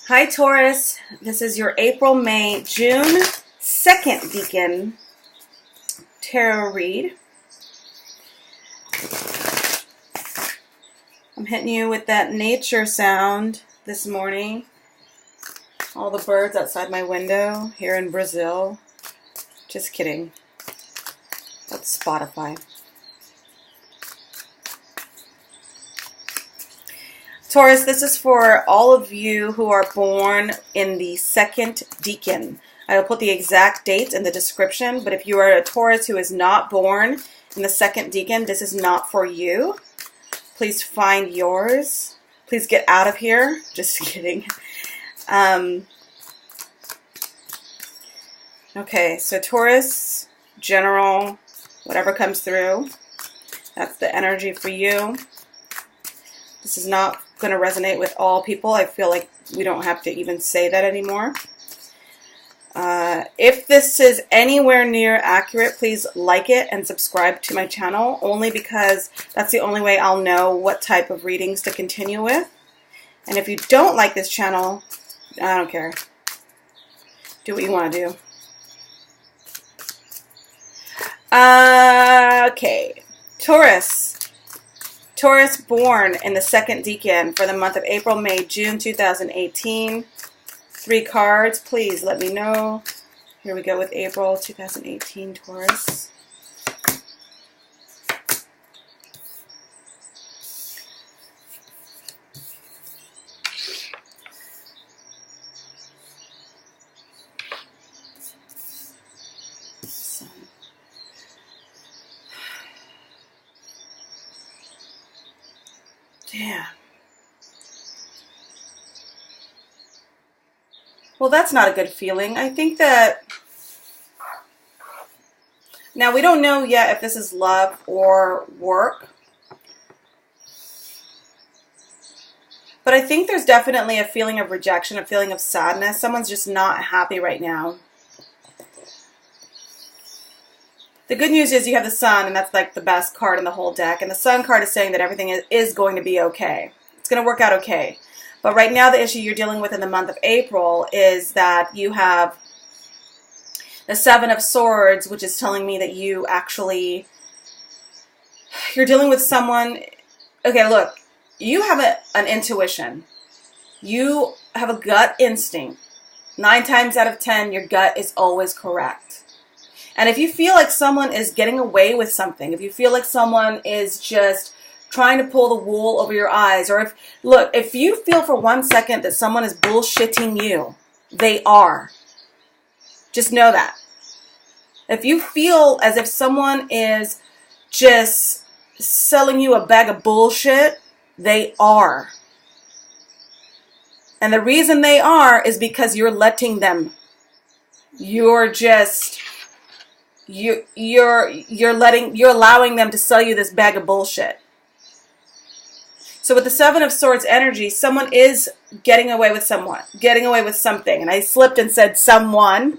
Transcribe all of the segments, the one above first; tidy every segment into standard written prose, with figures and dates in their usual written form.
Hi Taurus, this is your April, May, June 2nd Decan tarot read. I'm hitting you with that nature sound this morning. All the birds outside my window here in Brazil. Just kidding. That's Spotify. Taurus, this is for all of you who are born in the 2nd Decan. I will put the exact dates in the description, but if you are a Taurus who is not born in the 2nd Decan, this is not for you. Please find yours. Please get out of here. Just kidding. Okay, so Taurus, general, whatever comes through, that's the energy for you. This is not going to resonate with all people. I feel like we don't have to even say that anymore. If this is anywhere near accurate, please like it and subscribe to my channel, only because that's the only way I'll know what type of readings to continue with. And if you don't like this channel, I don't care. Do what you want to do. Okay, Taurus born in the 2nd Decan for the month of April, May, June 2018. 3 cards, please let me know. Here we go with April 2018 Taurus. Damn. Well, that's not a good feeling. I think that... Now, we don't know yet if this is love or work. But I think there's definitely a feeling of rejection, a feeling of sadness. Someone's just not happy right now. The good news is you have the Sun, and that's like the best card in the whole deck. And the Sun card is saying that everything is going to be okay. It's going to work out okay. But right now the issue you're dealing with in the month of April is that you have the 7 of Swords, which is telling me that you're dealing with someone. Okay, look, you have an intuition. You have a gut instinct. 9 times out of 10, your gut is always correct. And if you feel like someone is getting away with something, if you feel like someone is just trying to pull the wool over your eyes, or if you feel for 1 second that someone is bullshitting you, they are. Just know that. If you feel as if someone is just selling you a bag of bullshit, they are. And the reason they are is because you're letting them. You're allowing them to sell you this bag of bullshit. So with the 7 of Swords energy, someone is getting away with something. And I slipped and said someone.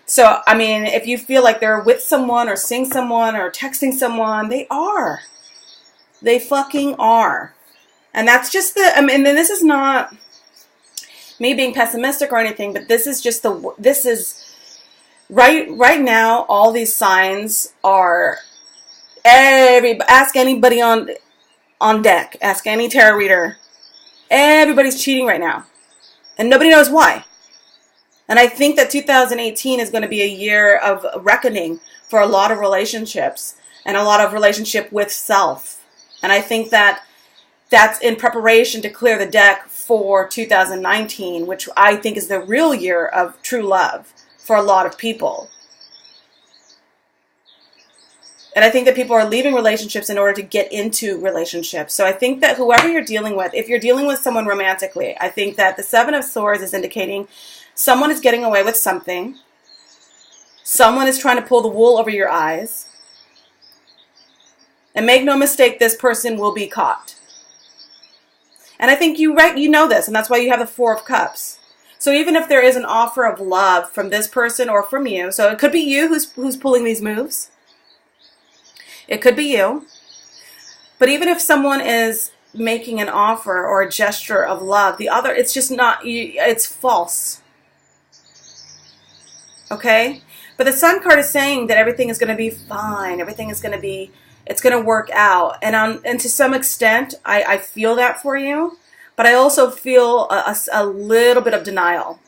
So, I mean, if you feel like they're with someone or seeing someone or texting someone, they are. They fucking are. And that's just this is not me being pessimistic or anything, but this is just right now, all these signs are, ask anybody on deck, ask any tarot reader, everybody's cheating right now. And nobody knows why. And I think that 2018 is going to be a year of reckoning for a lot of relationships and a lot of relationship with self. And I think that that's in preparation to clear the deck for 2019, which I think is the real year of true love for a lot of people. And I think that people are leaving relationships in order to get into relationships. So I think that whoever you're dealing with, if you're dealing with someone romantically, I think that the 7 of Swords is indicating someone is getting away with something. Someone is trying to pull the wool over your eyes. And make no mistake, this person will be caught. And I think you know this, and that's why you have the 4 of Cups. So even if there is an offer of love from this person or from you, so it could be you who's pulling these moves. It could be you. But even if someone is making an offer or a gesture of love. The other, it's just not, it's false. Okay? But the Sun card is saying that everything is going to be fine. Everything is going to be, it's going to work out. And to some extent, I feel that for you. But I also feel a little bit of denial.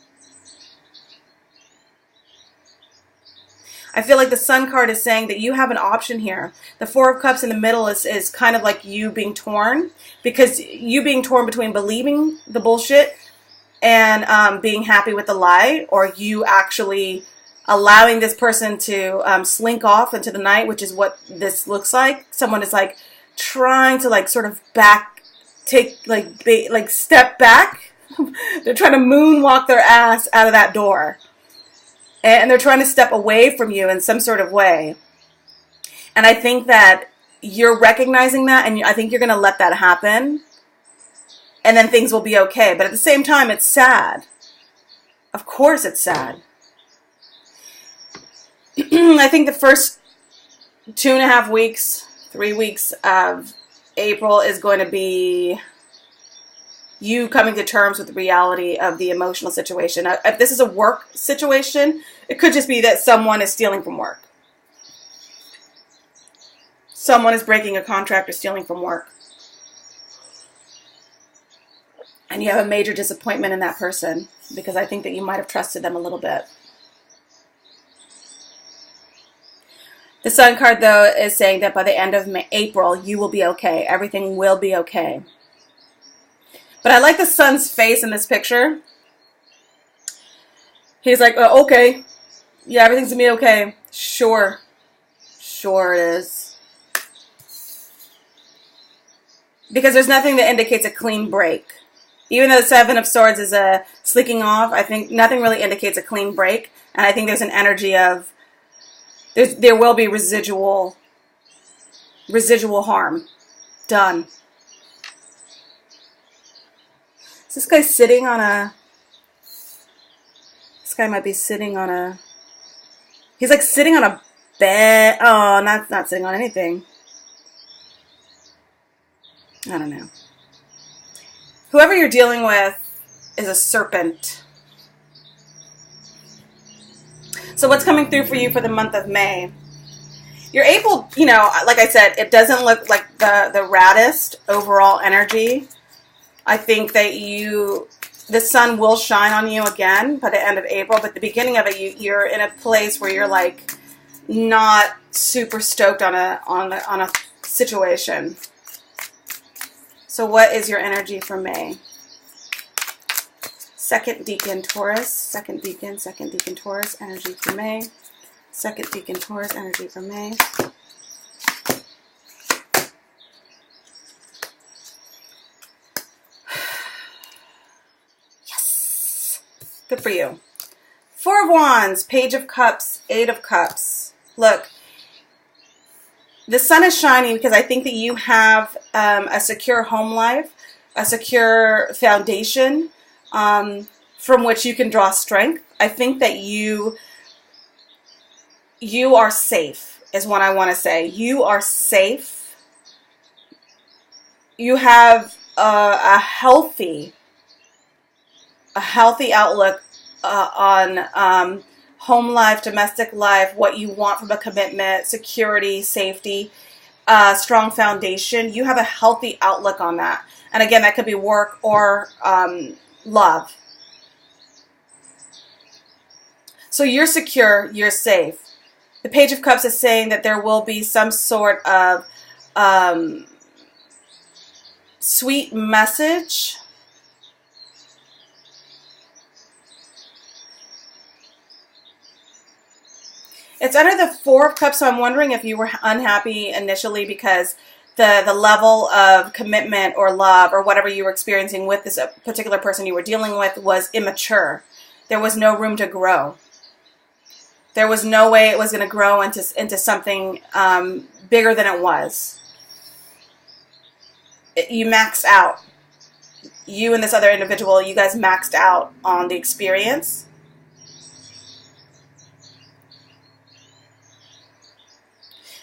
I feel like the Sun card is saying that you have an option here. The Four of Cups in the middle is kind of like you being torn. Because you being torn between believing the bullshit and being happy with the lie. Or you actually allowing this person to slink off into the night, which is what this looks like. Someone is like trying to like sort of step back. They're trying to moonwalk their ass out of that door. And they're trying to step away from you in some sort of way. And I think that you're recognizing that, and I think you're going to let that happen. And then things will be okay. But at the same time, it's sad. Of course it's sad. I think the first 2.5 weeks, 3 weeks of April is going to be you coming to terms with the reality of the emotional situation. If this is a work situation, it could just be that someone is stealing from work. Someone is breaking a contract or stealing from work. And you have a major disappointment in that person because I think that you might have trusted them a little bit. The Sun card, though, is saying that by the end of April, you will be okay. Everything will be okay. But I like the Sun's face in this picture. He's like, oh, okay. Yeah, everything's going to be okay. Sure. Sure it is. Because there's nothing that indicates a clean break. Even though the Seven of Swords is a slicking off, I think nothing really indicates a clean break. And I think there's an energy of there will be residual harm done. Is this guy sitting on a... This guy might be sitting on a... He's like sitting on a bed. Oh, not sitting on anything. I don't know. Whoever you're dealing with is a serpent. So what's coming through for you for the month of May? You're able, you know, like I said, it doesn't look like the raddest overall energy. I think that the sun will shine on you again by the end of April, but the beginning of it, you're in a place where you're like not super stoked on a situation. So what is your energy for May? Second Decan Taurus, Second Decan Taurus, energy for May. Second Decan Taurus, energy for May. Yes! Good for you. Four of Wands, Page of Cups, Eight of Cups. Look, the sun is shining because I think that you have a secure home life, a secure foundation, from which you can draw strength. I think that you are safe, is what I want to say. You are safe. You have a healthy outlook on home life, domestic life, what you want from a commitment, security, safety, strong foundation. You have a healthy outlook on that. And again, that could be work or love. So you're secure, you're safe. The Page of Cups is saying that there will be some sort of sweet message. It's under the Four of Cups, so I'm wondering if you were unhappy initially because the level of commitment or love or whatever you were experiencing with this particular person you were dealing with was immature. There was no room to grow. There was no way it was going to grow into something bigger than it was. You maxed out. You and this other individual, you guys maxed out on the experience.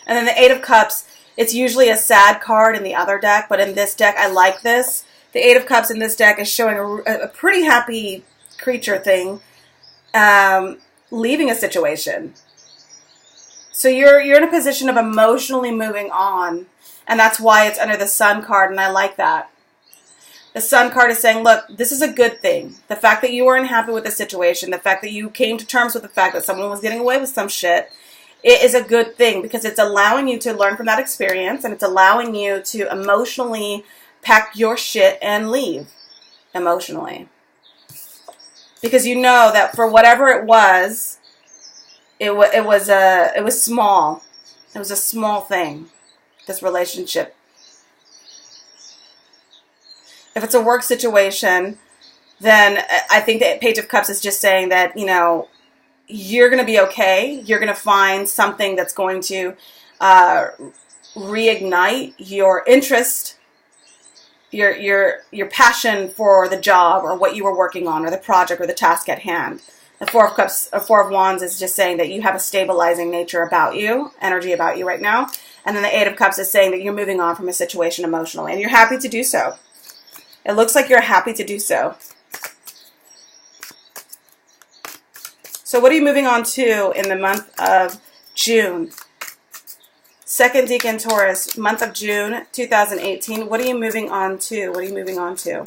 And then the Eight of Cups It's usually a sad card in the other deck, but in this deck, I like this. The Eight of Cups in this deck is showing a pretty happy creature thing, leaving a situation. So you're in a position of emotionally moving on, and that's why it's under the Sun card, and I like that. The Sun card is saying, look, this is a good thing. The fact that you were unhappy with the situation, the fact that you came to terms with the fact that someone was getting away with some shit, it is a good thing because it's allowing you to learn from that experience, and it's allowing you to emotionally pack your shit and leave emotionally. Because you know that for whatever it was small. It was a small thing, this relationship. If it's a work situation, then I think the Page of Cups is just saying that, you know, you're going to be okay. You're going to find something that's going to reignite your interest, your passion for the job or what you were working on or the project or the task at hand. The Four of Cups, or Four of Wands is just saying that you have a stabilizing nature about you, energy about you right now. And then the Eight of Cups is saying that you're moving on from a situation emotionally, and you're happy to do so. It looks like you're happy to do so. So what are you moving on to in the month of June? Second Decan Taurus, month of June 2018. What are you moving on to? What are you moving on to?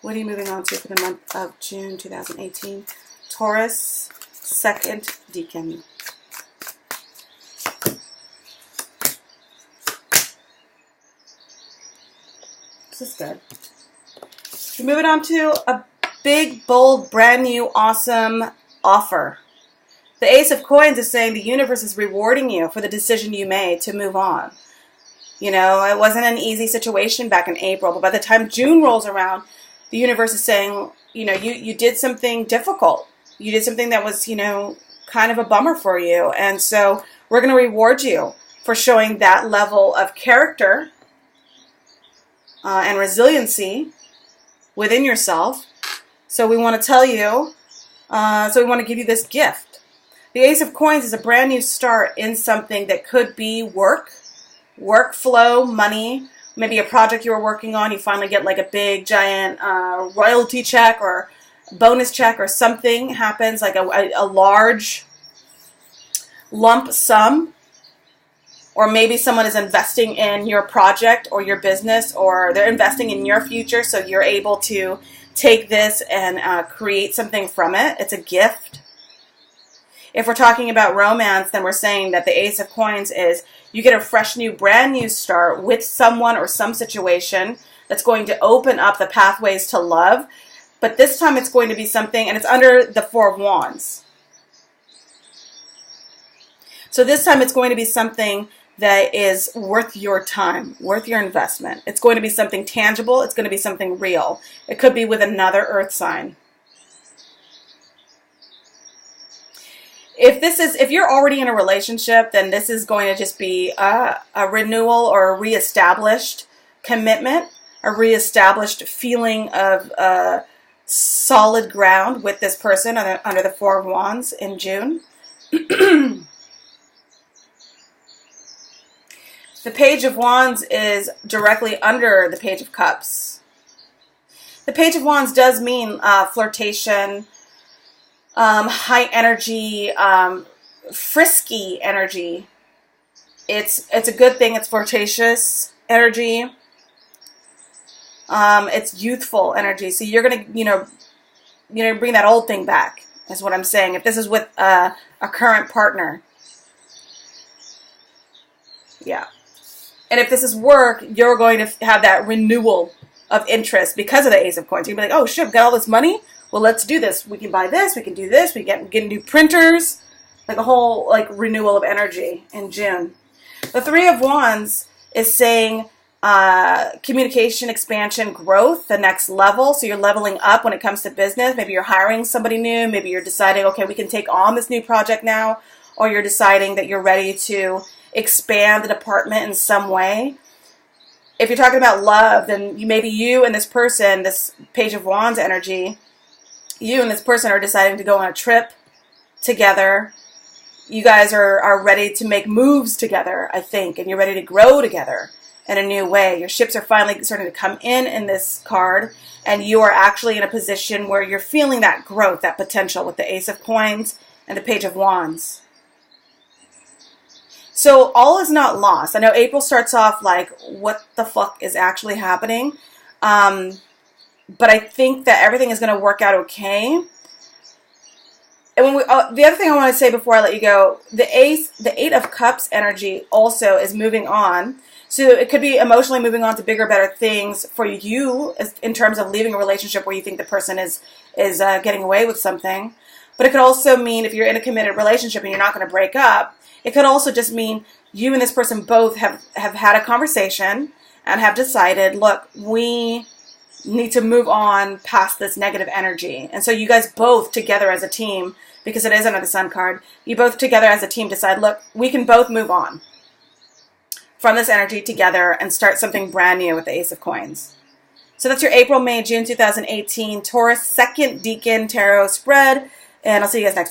What are you moving on to for the month of June 2018? Taurus, Second Decan. This is good. You're moving on to a big, bold, brand new, awesome offer. The Ace of Coins is saying the universe is rewarding you for the decision you made to move on. You know, it wasn't an easy situation back in April, but by the time June rolls around, the universe is saying, you know, you did something difficult. You did something that was, you know, kind of a bummer for you. And so we're going to reward you for showing that level of character and resiliency within yourself. So we want to tell you, so we want to give you this gift. The Ace of Coins is a brand new start in something that could be workflow, money, maybe a project you were working on. You finally get like a big, giant royalty check or bonus check or something happens, like a large lump sum. Or maybe someone is investing in your project or your business, or they're investing in your future, so you're able to take this and create something from it. It's a gift. If we're talking about romance, then we're saying that the Ace of Coins is you get a fresh new, brand new start with someone or some situation that's going to open up the pathways to love. But this time it's going to be something, and it's under the Four of Wands. So this time it's going to be something that is worth your time, worth your investment. It's going to be something tangible. It's going to be something real. It could be with another earth sign. If you're already in a relationship, then this is going to just be a renewal or a reestablished commitment, a reestablished feeling of solid ground with this person under the Four of Wands in June. The Page of Wands is directly under the Page of Cups. The Page of Wands does mean flirtation, high energy, frisky energy. It's a good thing. It's flirtatious energy. It's youthful energy. So you're gonna, bring that old thing back. Is what I'm saying. If this is with a current partner, yeah. And if this is work, you're going to have that renewal of interest because of the Ace of Coins. You're going to be like, oh, shit, we've got all this money. Well, let's do this. We can buy this. We can do this. We get new printers. Like a whole renewal of energy in June. The Three of Wands is saying communication, expansion, growth, the next level. So you're leveling up when it comes to business. Maybe you're hiring somebody new. Maybe you're deciding, okay, we can take on this new project now. Or you're deciding that you're ready to expand the department in some way. If you're talking about love, then maybe you and this person, this Page of Wands energy, you and this person are deciding to go on a trip together. you guys are ready to make moves together, I think, and you're ready to grow together in a new way. Your ships are finally starting to come in this card, and you are actually in a position where you're feeling that growth, that potential with the Ace of Coins and the Page of Wands. So all is not lost. I know April starts off like, what the fuck is actually happening? But I think that everything is going to work out okay. And when the other thing I want to say before I let you go, the Eight of Cups energy also is moving on. So it could be emotionally moving on to bigger, better things for you in terms of leaving a relationship where you think the person is getting away with something. But it could also mean if you're in a committed relationship and you're not going to break up, it could also just mean you and this person both have had a conversation and have decided, look, we need to move on past this negative energy. And so you guys both together as a team, because it is under the Sun card, you both together as a team decide, look, we can both move on from this energy together and start something brand new with the Ace of Coins. So that's your April, May, June 2018 Taurus 2nd Decan Tarot spread. And I'll see you guys next time.